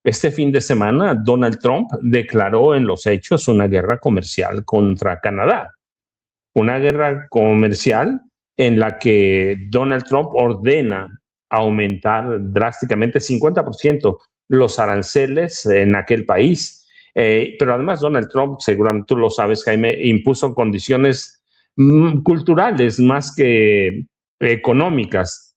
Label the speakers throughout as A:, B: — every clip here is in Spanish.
A: Este fin de semana, Donald Trump declaró en los hechos una guerra comercial contra Canadá, una guerra comercial en la que Donald Trump ordena aumentar drásticamente 50% los aranceles en aquel país. Pero además Donald Trump, seguramente tú lo sabes, Jaime, impuso condiciones culturales más que económicas.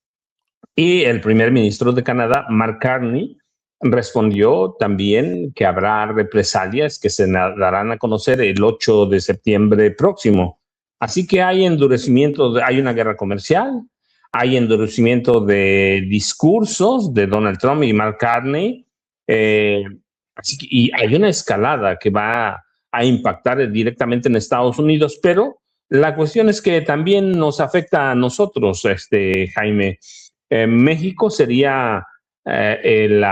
A: Y el primer ministro de Canadá, Mark Carney, respondió también que habrá represalias que se darán a conocer el 8 de septiembre próximo. Así que hay endurecimiento, hay una guerra comercial, hay endurecimiento de discursos de Donald Trump y Mark Carney, eh, y hay una escalada que va a impactar directamente en Estados Unidos, pero la cuestión es que también nos afecta a nosotros, Jaime. México sería el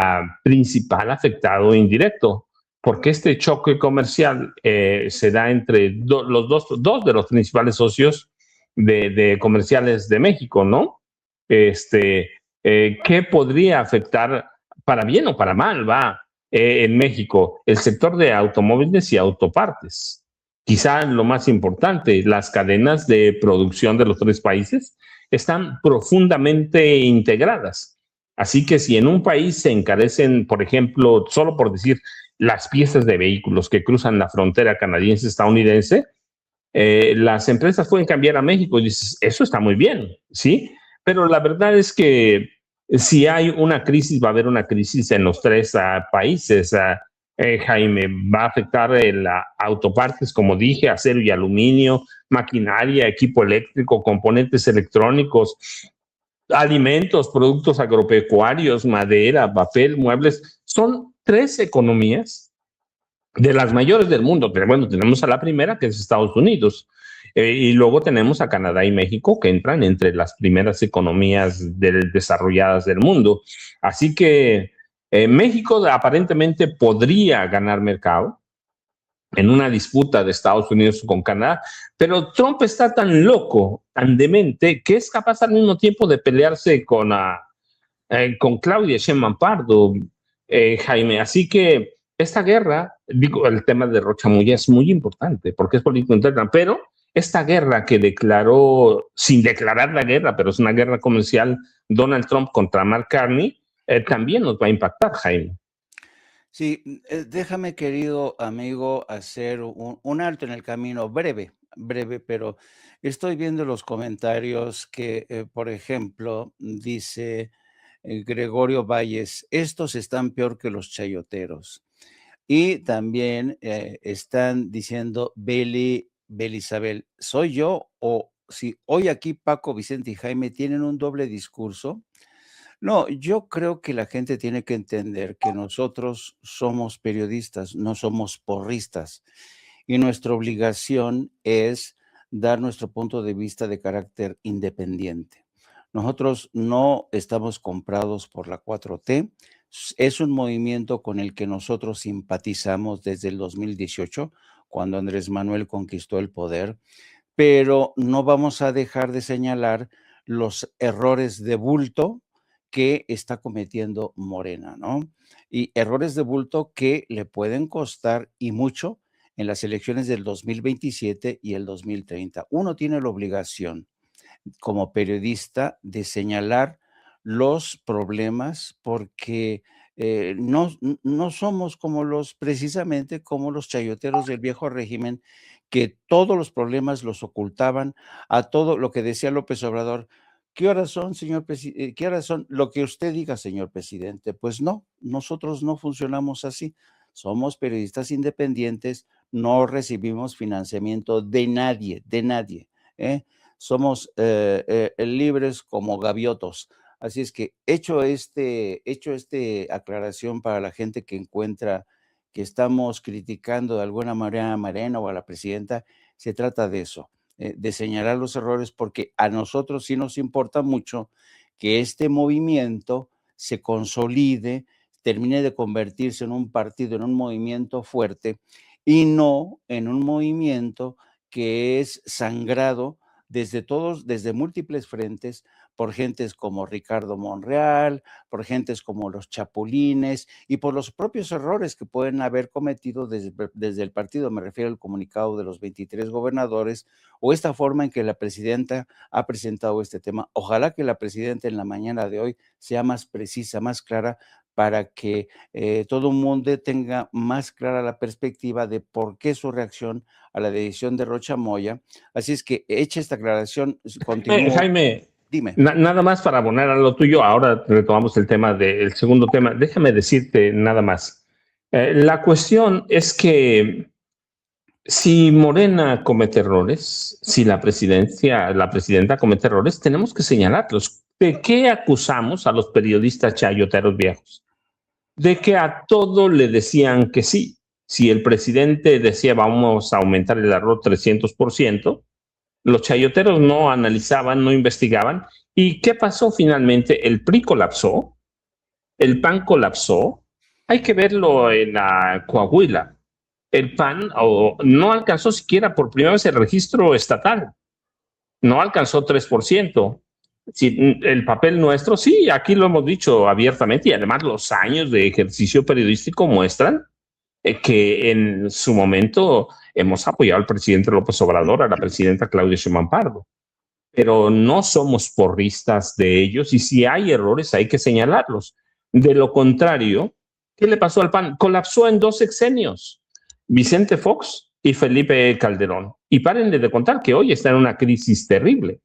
A: principal afectado indirecto, porque este choque comercial se da entre los dos de los principales socios de comerciales de México, ¿no? ¿Qué podría afectar para bien o para mal, va, en México? El sector de automóviles y autopartes. Quizá lo más importante, las cadenas de producción de los tres países están profundamente integradas. Así que si en un país se encarecen, por ejemplo, solo por decir, las piezas de vehículos que cruzan la frontera canadiense-estadounidense, las empresas pueden cambiar a México y dices, eso está muy bien, ¿sí? Pero la verdad es que si hay una crisis, va a haber una crisis en los tres países. Jaime, va a afectar el autopartes, como dije, acero y aluminio, maquinaria, equipo eléctrico, componentes electrónicos, alimentos, productos agropecuarios, madera, papel, muebles. Son tres economías de las mayores del mundo. Pero bueno, tenemos a la primera, que es Estados Unidos, y luego tenemos a Canadá y México, que entran entre las primeras economías desarrolladas del mundo. Así que México aparentemente podría ganar mercado en una disputa de Estados Unidos con Canadá, pero Trump está tan loco, tan demente, que es capaz al mismo tiempo de pelearse con Claudia Sheinbaum Pardo, Jaime. Así que esta guerra, digo, el tema de Rochamoya es muy importante porque es político interna, pero esta guerra que declaró, sin declarar la guerra, pero es una guerra comercial, Donald Trump contra Mark Carney, también nos va a impactar, Jaime.
B: Sí, déjame, querido amigo, hacer un alto en el camino, breve, pero estoy viendo los comentarios que, por ejemplo, dice Gregorio Valles, estos están peor que los chayoteros. Y también están diciendo Belisabel, ¿soy yo o si hoy aquí Paco, Vicente y Jaime tienen un doble discurso? No, yo creo que la gente tiene que entender que nosotros somos periodistas, no somos porristas, y nuestra obligación es dar nuestro punto de vista de carácter independiente. Nosotros no estamos comprados por la 4T, es un movimiento con el que nosotros simpatizamos desde el 2018, cuando Andrés Manuel conquistó el poder, pero no vamos a dejar de señalar los errores de bulto que está cometiendo Morena, ¿no? Y errores de bulto que le pueden costar y mucho en las elecciones del 2027 y el 2030. Uno tiene la obligación como periodista de señalar los problemas porque no somos como precisamente como los chayoteros del viejo régimen, que todos los problemas los ocultaban a todo lo que decía López Obrador. ¿Qué horas son, señor presidente? ¿Qué horas son? Lo que usted diga, señor presidente. Pues no, nosotros no funcionamos así. Somos periodistas independientes, no recibimos financiamiento de nadie. ¿Eh? Somos libres como gaviotos. Así es que hecho este aclaración para la gente que encuentra que estamos criticando de alguna manera a Morena o a la presidenta, se trata de eso, de señalar los errores, porque a nosotros sí nos importa mucho que este movimiento se consolide, termine de convertirse en un partido, en un movimiento fuerte y no en un movimiento que es sangrado desde múltiples frentes por gentes como Ricardo Monreal, por gentes como los Chapulines y por los propios errores que pueden haber cometido desde el partido. Me refiero al comunicado de los 23 gobernadores o esta forma en que la presidenta ha presentado este tema. Ojalá que la presidenta en la mañana de hoy sea más precisa, más clara, para que todo el mundo tenga más clara la perspectiva de por qué su reacción a la decisión de Rocha Moya. Así es que hecha esta aclaración, continúo.
A: Jaime,
B: Dime.
A: nada más para abonar a lo tuyo, ahora retomamos el tema del segundo tema. Déjame decirte nada más. La cuestión es que si Morena comete errores, si la presidenta comete errores, tenemos que señalarlos. ¿De qué acusamos a los periodistas chayoteros viejos? De que a todo le decían que sí. Si el presidente decía vamos a aumentar el arroz 300%, los chayoteros no analizaban, no investigaban. ¿Y qué pasó finalmente? El PRI colapsó, el PAN colapsó. Hay que verlo en la Coahuila. El PAN no alcanzó siquiera por primera vez el registro estatal, no alcanzó 3%. Si, el papel nuestro, sí, aquí lo hemos dicho abiertamente y además los años de ejercicio periodístico muestran que en su momento hemos apoyado al presidente López Obrador, a la presidenta Claudia Sheinbaum Pardo, pero no somos porristas de ellos y si hay errores hay que señalarlos. De lo contrario, ¿qué le pasó al PAN? Colapsó en 2 sexenios. Vicente Fox y Felipe Calderón. Y párenle de contar que hoy está en una crisis terrible.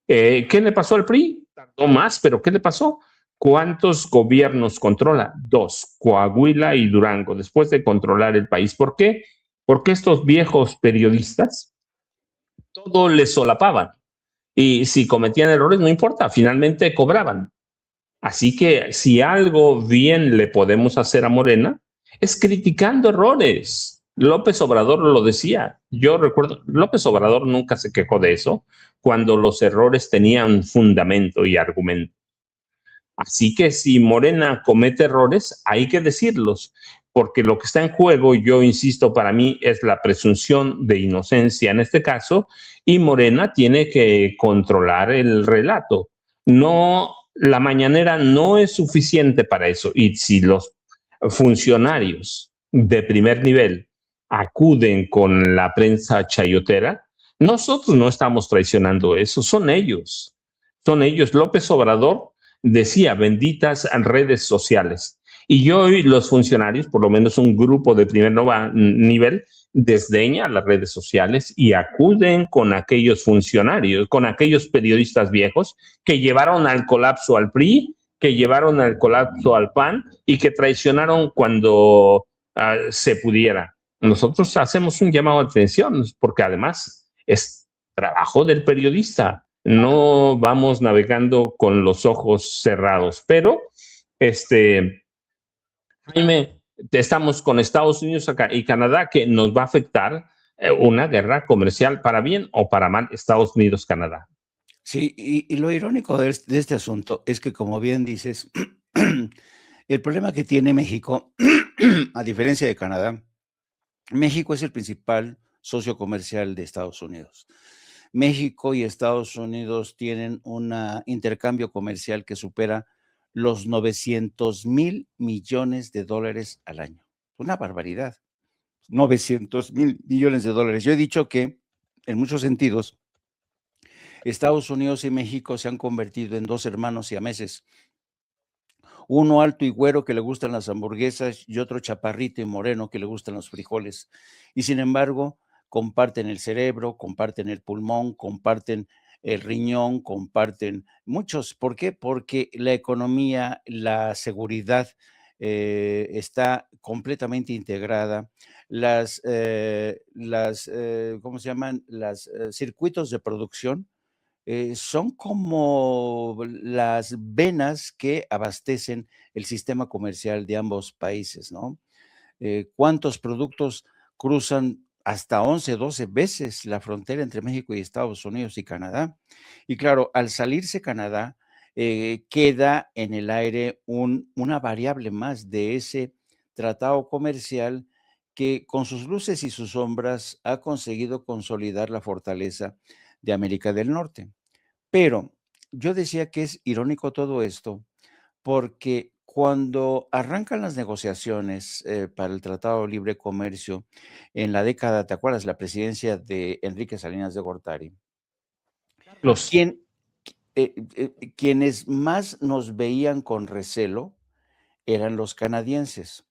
A: ¿Qué le pasó al PRI? Tardó más, pero ¿qué le pasó? ¿Cuántos gobiernos controla? 2, Coahuila y Durango, después de controlar el país. ¿Por qué? Porque estos viejos periodistas todo les solapaban. Y si cometían errores, no importa, finalmente cobraban. Así que si algo bien le podemos hacer a Morena, es criticando errores. López Obrador lo decía. Yo recuerdo, López Obrador nunca se quejó de eso cuando los errores tenían fundamento y argumento. Así que si Morena comete errores, hay que decirlos, porque lo que está en juego, yo insisto, para mí es la presunción de inocencia en este caso, y Morena tiene que controlar el relato. No, la mañanera no es suficiente para eso, y si los funcionarios de primer nivel acuden con la prensa chayotera, nosotros no estamos traicionando eso, son ellos. Son ellos. López Obrador decía benditas redes sociales. Y hoy los funcionarios, por lo menos un grupo de primer nivel, desdeña las redes sociales y acuden con aquellos funcionarios, con aquellos periodistas viejos que llevaron al colapso al PRI, que llevaron al colapso al PAN y que traicionaron cuando se pudiera. Nosotros hacemos un llamado de atención porque además es trabajo del periodista, no vamos navegando con los ojos cerrados, pero Jaime, estamos con Estados Unidos acá y Canadá que nos va a afectar una guerra comercial para bien o para mal Estados Unidos-Canadá.
B: Sí, y lo irónico de este asunto es que, como bien dices, el problema que tiene México, a diferencia de Canadá, México es el principal socio comercial de Estados Unidos. México y Estados Unidos tienen un intercambio comercial que supera los 900,000 millones de dólares al año. Una barbaridad. 900,000 millones de dólares. Yo he dicho que, en muchos sentidos, Estados Unidos y México se han convertido en dos hermanos siameses. Uno alto y güero que le gustan las hamburguesas y otro chaparrito y moreno que le gustan los frijoles. Y sin embargo, comparten el cerebro, comparten el pulmón, comparten el riñón, comparten muchos. ¿Por qué? Porque la economía, la seguridad está completamente integrada. ¿Cómo se llaman? Los circuitos de producción son como las venas que abastecen el sistema comercial de ambos países, ¿no? ¿Cuántos productos cruzan hasta 11, 12 veces la frontera entre México y Estados Unidos y Canadá? Y claro, al salirse Canadá, queda en el aire una variable más de ese tratado comercial que con sus luces y sus sombras ha conseguido consolidar la fortaleza de América del Norte. Pero yo decía que es irónico todo esto, porque cuando arrancan las negociaciones para el Tratado de Libre Comercio en la década, ¿te acuerdas? La presidencia de Enrique Salinas de Gortari.
A: Los,
B: Quien, quienes más nos veían con recelo eran los canadienses.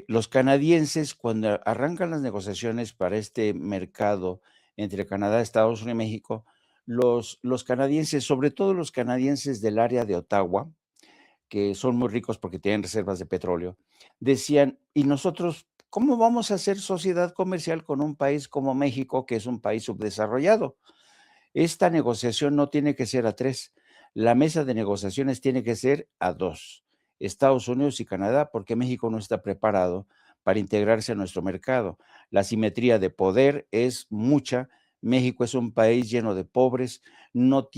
B: Los canadienses, cuando arrancan las negociaciones para este mercado entre Canadá, Estados Unidos y México, los canadienses, sobre todo los canadienses del área de Ottawa, que son muy ricos porque tienen reservas de petróleo, decían, ¿y nosotros cómo vamos a hacer sociedad comercial con un país como México, que es un país subdesarrollado? Esta negociación no tiene que ser a tres. La mesa de negociaciones tiene que ser a dos. Estados Unidos y Canadá, porque México no está preparado para integrarse a nuestro mercado. La simetría de poder es mucha. México es un país lleno de pobres, no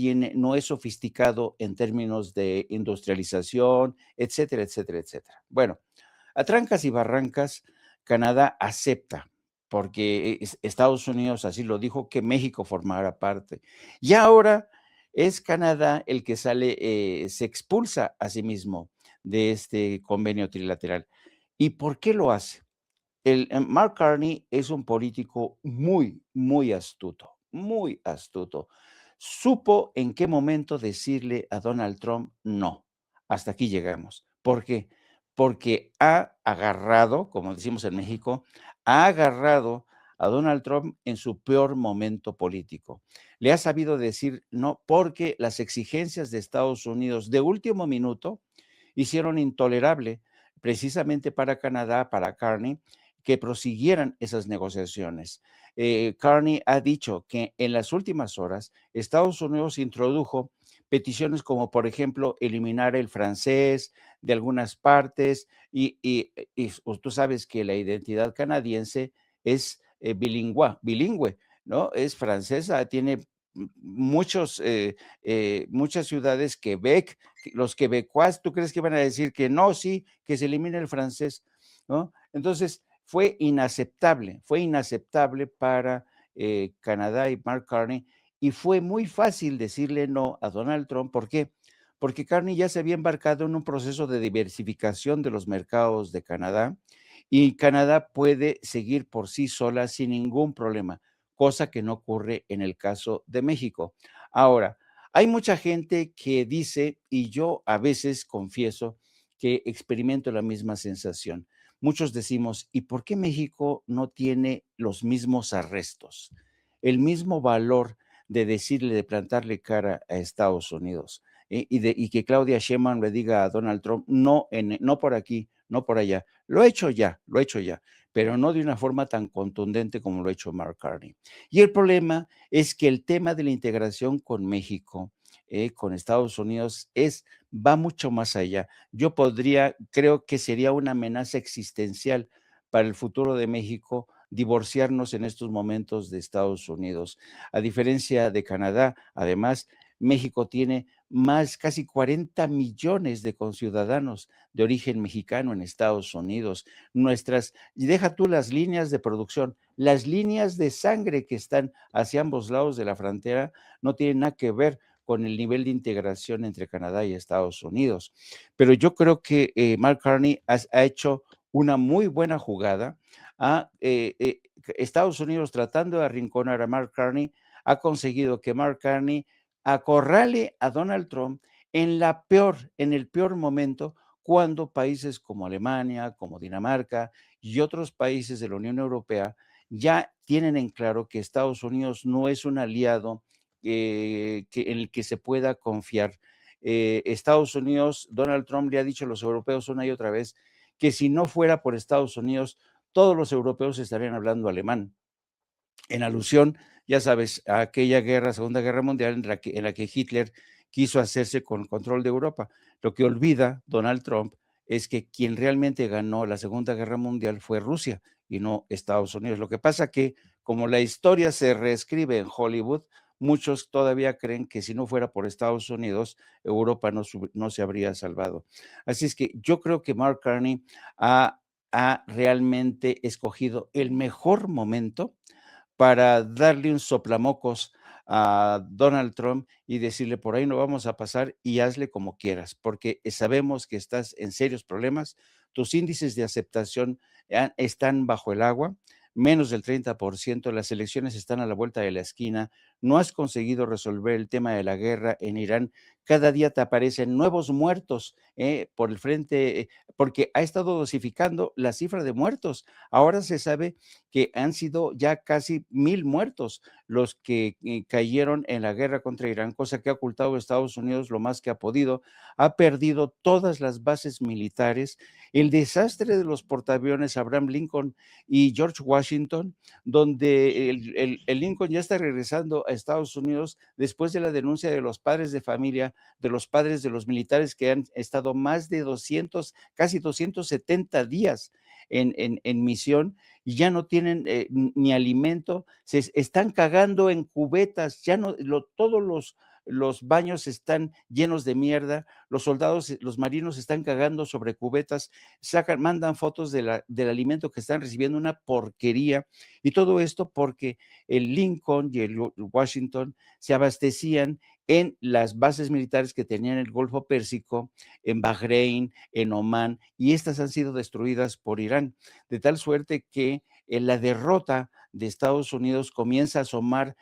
B: es sofisticado en términos de industrialización, etcétera, etcétera, etcétera. Bueno, a trancas y barrancas, Canadá acepta, porque Estados Unidos así lo dijo, que México formara parte. Y ahora es Canadá el que sale, se expulsa a sí mismo de este convenio trilateral. ¿Y por qué lo hace? Mark Carney es un político muy, muy astuto, muy astuto. Supo en qué momento decirle a Donald Trump no. Hasta aquí llegamos. ¿Por qué? Porque ha agarrado, como decimos en México, ha agarrado a Donald Trump en su peor momento político. Le ha sabido decir no porque las exigencias de Estados Unidos de último minuto hicieron intolerable precisamente para Canadá, para Carney, que prosiguieran esas negociaciones. Carney ha dicho que en las últimas horas Estados Unidos introdujo peticiones como, por ejemplo, eliminar el francés de algunas partes y tú sabes que la identidad canadiense es bilingüe, ¿no? Es francesa, tiene muchas ciudades, Quebec, los quebecuas, ¿tú crees que van a decir que no, sí, que se elimine el francés, ¿no? Entonces, fue inaceptable para Canadá y Mark Carney, y fue muy fácil decirle no a Donald Trump. ¿Por qué? Porque Carney ya se había embarcado en un proceso de diversificación de los mercados de Canadá, y Canadá puede seguir por sí sola sin ningún problema, cosa que no ocurre en el caso de México. Ahora, hay mucha gente que dice, y yo a veces confieso que experimento la misma sensación. Muchos decimos, ¿y por qué México no tiene los mismos arrestos? El mismo valor de decirle, de plantarle cara a Estados Unidos, y que Claudia Sheinbaum le diga a Donald Trump, no, no por aquí, no por allá. Lo he hecho ya, pero no de una forma tan contundente como lo ha hecho Mark Carney. Y el problema es que el tema de la integración con México, con Estados Unidos, va mucho más allá. Creo que sería una amenaza existencial para el futuro de México divorciarnos en estos momentos de Estados Unidos. A diferencia de Canadá, además, México tiene casi 40 millones de conciudadanos de origen mexicano en Estados Unidos. Y deja tú las líneas de producción, las líneas de sangre que están hacia ambos lados de la frontera no tienen nada que ver con el nivel de integración entre Canadá y Estados Unidos. Pero yo creo que Mark Carney ha hecho una muy buena jugada. Estados Unidos, tratando de arrinconar a Mark Carney, ha conseguido que Mark Carney acorrale a Donald Trump en el peor momento, cuando países como Alemania, como Dinamarca y otros países de la Unión Europea ya tienen en claro que Estados Unidos no es un aliado en el que se pueda confiar. Estados Unidos, Donald Trump le ha dicho a los europeos una y otra vez que si no fuera por Estados Unidos, todos los europeos estarían hablando alemán, en alusión, ya sabes, a aquella guerra, Segunda Guerra Mundial, en la que Hitler quiso hacerse con el control de Europa. Lo que olvida Donald Trump es que quien realmente ganó la Segunda Guerra Mundial fue Rusia y no Estados Unidos. Lo que pasa que, como la historia se reescribe en Hollywood, muchos todavía creen que si no fuera por Estados Unidos, Europa no se habría salvado. Así es que yo creo que Mark Carney ha realmente escogido el mejor momento para darle un soplamocos a Donald Trump y decirle, por ahí no vamos a pasar y hazle como quieras, porque sabemos que estás en serios problemas, tus índices de aceptación están bajo el agua, menos del 30%, las elecciones están a la vuelta de la esquina, no has conseguido resolver el tema de la guerra en Irán, cada día te aparecen nuevos muertos por el frente, porque ha estado dosificando la cifra de muertos. Ahora se sabe que han sido ya casi 1,000 muertos los que cayeron en la guerra contra Irán, cosa que ha ocultado Estados Unidos lo más que ha podido. Ha perdido todas las bases militares. El desastre de los portaaviones Abraham Lincoln y George Washington, donde el Lincoln ya está regresando a Estados Unidos después de la denuncia de los padres de familia, de los padres de los militares que han estado más de 200, casi 270 días en misión y ya no tienen ni alimento, se están cagando en cubetas, ya no, todos los baños están llenos de mierda, los soldados, los marinos están cagando sobre cubetas, mandan fotos del alimento que están recibiendo, una porquería, y todo esto porque el Lincoln y el Washington se abastecían en las bases militares que tenían en el Golfo Pérsico, en Bahrein, en Omán, y estas han sido destruidas por Irán, de tal suerte que en la derrota de Estados Unidos comienza a asomar,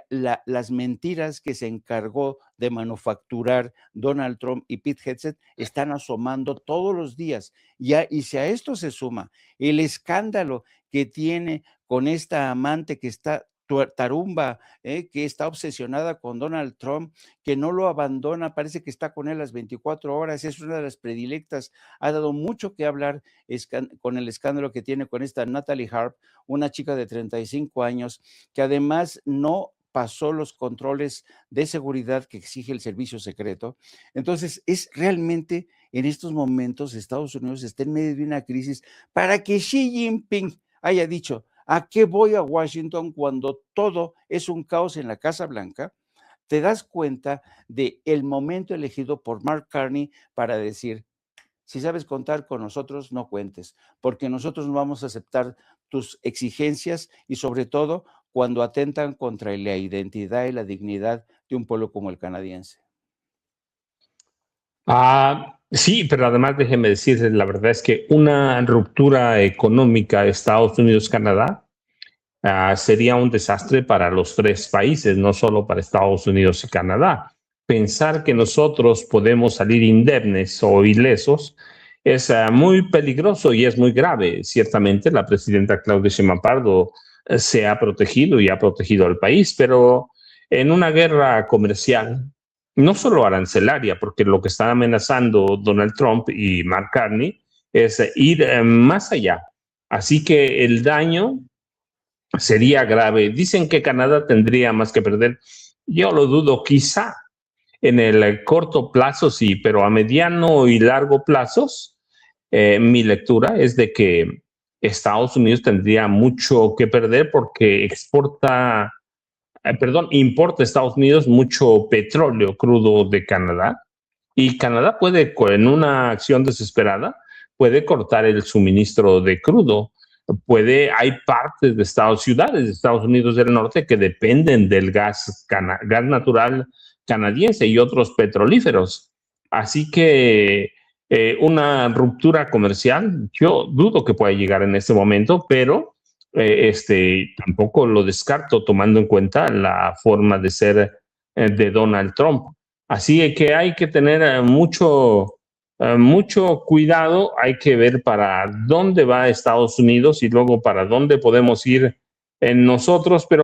B: las mentiras que se encargó de manufacturar Donald Trump y Pete Hegseth están asomando todos los días. Y si a esto se suma el escándalo que tiene con esta amante que está tarumba, que está obsesionada con Donald Trump, que no lo abandona, parece que está con él las 24 horas, es una de las predilectas, ha dado mucho que hablar con el escándalo que tiene con esta Natalie Harp, una chica de 35 años, que además no pasó los controles de seguridad que exige el servicio secreto. Entonces, es realmente en estos momentos Estados Unidos está en medio de una crisis para que Xi Jinping haya dicho, ¿a qué voy a Washington cuando todo es un caos en la Casa Blanca? Te das cuenta de el momento elegido por Mark Carney para decir, si sabes contar con nosotros, no cuentes, porque nosotros no vamos a aceptar tus exigencias y sobre todo cuando atentan contra la identidad y la dignidad de un pueblo como el canadiense.
A: Sí, pero además déjeme decirles, la verdad es que una ruptura económica de Estados Unidos-Canadá sería un desastre para los tres países, no solo para Estados Unidos y Canadá. Pensar que nosotros podemos salir indemnes o ilesos es muy peligroso y es muy grave. Ciertamente la presidenta Claudia Sheinbaum Pardo se ha protegido y ha protegido al país, pero en una guerra comercial, no solo arancelaria, porque lo que están amenazando Donald Trump y Mark Carney es ir más allá. Así que el daño sería grave. Dicen que Canadá tendría más que perder. Yo lo dudo, quizá en el corto plazo sí, pero a mediano y largo plazos, mi lectura es de que Estados Unidos tendría mucho que perder porque importa a Estados Unidos mucho petróleo crudo de Canadá y Canadá puede, en una acción desesperada, puede cortar el suministro de crudo. Hay partes de ciudades de Estados Unidos del Norte que dependen del gas natural canadiense y otros petrolíferos. Así que una ruptura comercial, yo dudo que pueda llegar en este momento, pero tampoco lo descarto tomando en cuenta la forma de ser de Donald Trump. Así que hay que tener mucho cuidado, hay que ver para dónde va Estados Unidos y luego para dónde podemos ir nosotros, pero